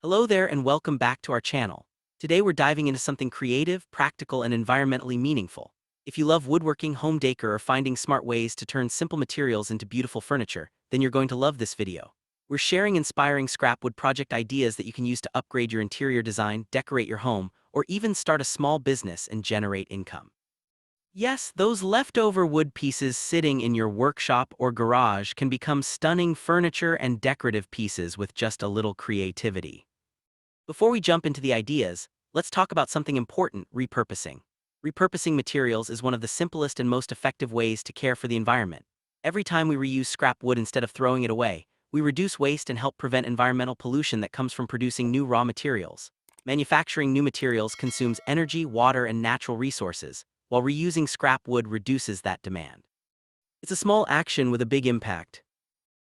Hello there and welcome back to our channel. Today we're diving into something creative, practical, and environmentally meaningful. If you love woodworking, home decor, or finding smart ways to turn simple materials into beautiful furniture, then you're going to love this video. We're sharing inspiring scrap wood project ideas that you can use to upgrade your interior design, decorate your home, or even start a small business and generate income. Yes, those leftover wood pieces sitting in your workshop or garage can become stunning furniture and decorative pieces with just a little creativity. Before we jump into the ideas, let's talk about something important: repurposing. Repurposing materials is one of the simplest and most effective ways to care for the environment. Every time we reuse scrap wood instead of throwing it away, we reduce waste and help prevent environmental pollution that comes from producing new raw materials. Manufacturing new materials consumes energy, water, and natural resources, while reusing scrap wood reduces that demand. It's a small action with a big impact.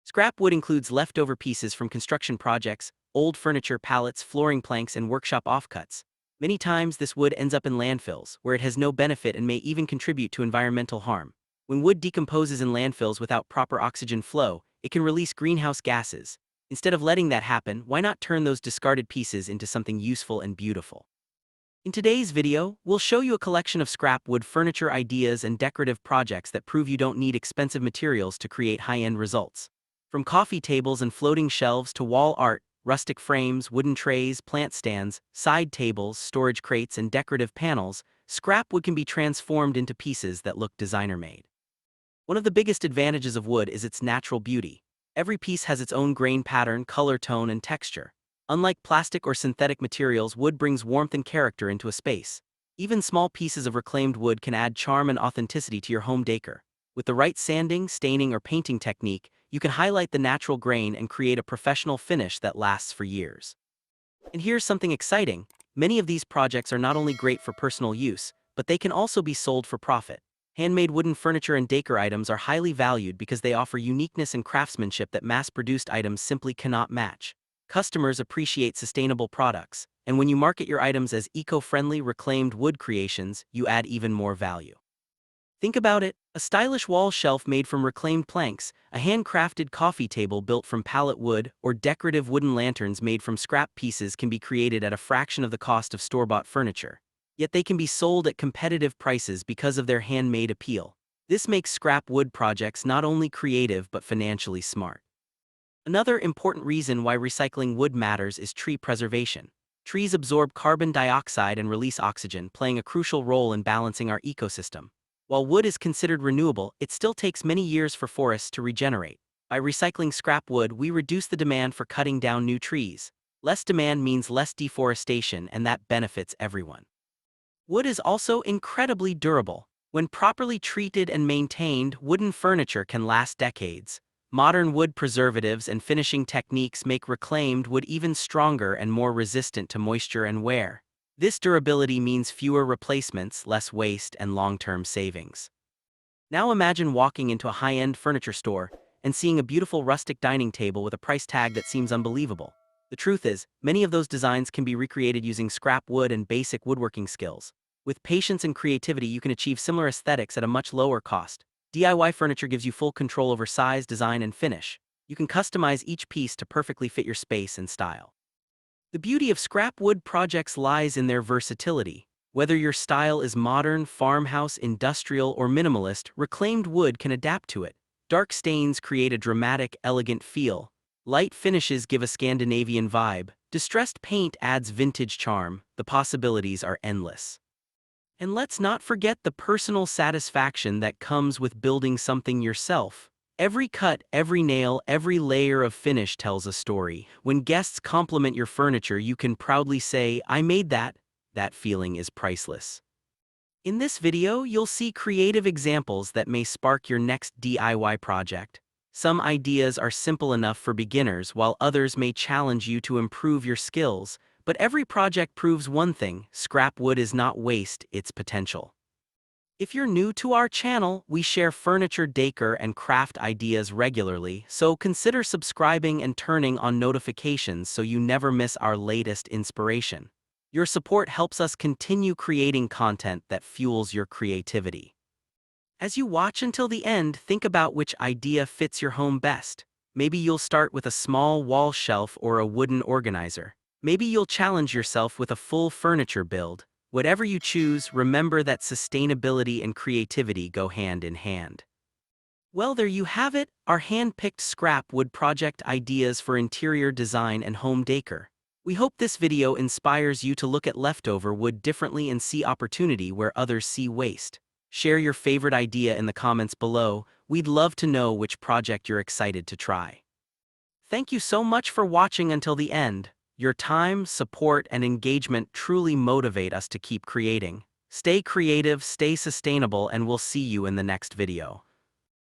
Scrap wood includes leftover pieces from construction projects, old furniture, pallets, flooring planks, and workshop offcuts. Many times this wood ends up in landfills, where it has no benefit and may even contribute to environmental harm. When wood decomposes in landfills without proper oxygen flow, it can release greenhouse gases. Instead of letting that happen, why not turn those discarded pieces into something useful and beautiful? In today's video, we'll show you a collection of scrap wood furniture ideas and decorative projects that prove you don't need expensive materials to create high-end results. From coffee tables and floating shelves to wall art, rustic frames, wooden trays, plant stands, side tables, storage crates, and decorative panels, scrap wood can be transformed into pieces that look designer-made. One of the biggest advantages of wood is its natural beauty. Every piece has its own grain pattern, color tone, and texture. Unlike plastic or synthetic materials, wood brings warmth and character into a space. Even small pieces of reclaimed wood can add charm and authenticity to your home decor. With the right sanding, staining, or painting technique, you can highlight the natural grain and create a professional finish that lasts for years. And here's something exciting: many of these projects are not only great for personal use, but they can also be sold for profit. Handmade wooden furniture and decor items are highly valued because they offer uniqueness and craftsmanship that mass-produced items simply cannot match. Customers appreciate sustainable products, and when you market your items as eco-friendly, reclaimed wood creations, you add even more value. Think about it: a stylish wall shelf made from reclaimed planks, a handcrafted coffee table built from pallet wood, or decorative wooden lanterns made from scrap pieces can be created at a fraction of the cost of store-bought furniture. Yet they can be sold at competitive prices because of their handmade appeal. This makes scrap wood projects not only creative but financially smart. Another important reason why recycling wood matters is tree preservation. Trees absorb carbon dioxide and release oxygen, playing a crucial role in balancing our ecosystem. While wood is considered renewable, it still takes many years for forests to regenerate. By recycling scrap wood, we reduce the demand for cutting down new trees. Less demand means less deforestation, and that benefits everyone. Wood is also incredibly durable. When properly treated and maintained, wooden furniture can last decades. Modern wood preservatives and finishing techniques make reclaimed wood even stronger and more resistant to moisture and wear. This durability means fewer replacements, less waste, and long-term savings. Now imagine walking into a high-end furniture store and seeing a beautiful rustic dining table with a price tag that seems unbelievable. The truth is, many of those designs can be recreated using scrap wood and basic woodworking skills. With patience and creativity, you can achieve similar aesthetics at a much lower cost. DIY furniture gives you full control over size, design, and finish. You can customize each piece to perfectly fit your space and style. The beauty of scrap wood projects lies in their versatility. Whether your style is modern, farmhouse, industrial, or minimalist, reclaimed wood can adapt to it. Dark stains create a dramatic, elegant feel. Light finishes give a Scandinavian vibe. Distressed paint adds vintage charm. The possibilities are endless. And let's not forget the personal satisfaction that comes with building something yourself. Every cut, every nail, every layer of finish tells a story. When guests compliment your furniture, you can proudly say, "I made that." That feeling is priceless. In this video, you'll see creative examples that may spark your next DIY project. Some ideas are simple enough for beginners, while others may challenge you to improve your skills. But every project proves one thing: scrap wood is not waste, it's potential. If you're new to our channel, we share furniture, decor, and craft ideas regularly, so consider subscribing and turning on notifications so you never miss our latest inspiration. Your support helps us continue creating content that fuels your creativity. As you watch until the end, think about which idea fits your home best. Maybe you'll start with a small wall shelf or a wooden organizer. Maybe you'll challenge yourself with a full furniture build. Whatever you choose, remember that sustainability and creativity go hand in hand. Well, there you have it, our hand-picked scrap wood project ideas for interior design and home decor. We hope this video inspires you to look at leftover wood differently and see opportunity where others see waste. Share your favorite idea in the comments below. We'd love to know which project you're excited to try. Thank you so much for watching until the end. Your time, support, and engagement truly motivate us to keep creating. Stay creative, stay sustainable, and we'll see you in the next video.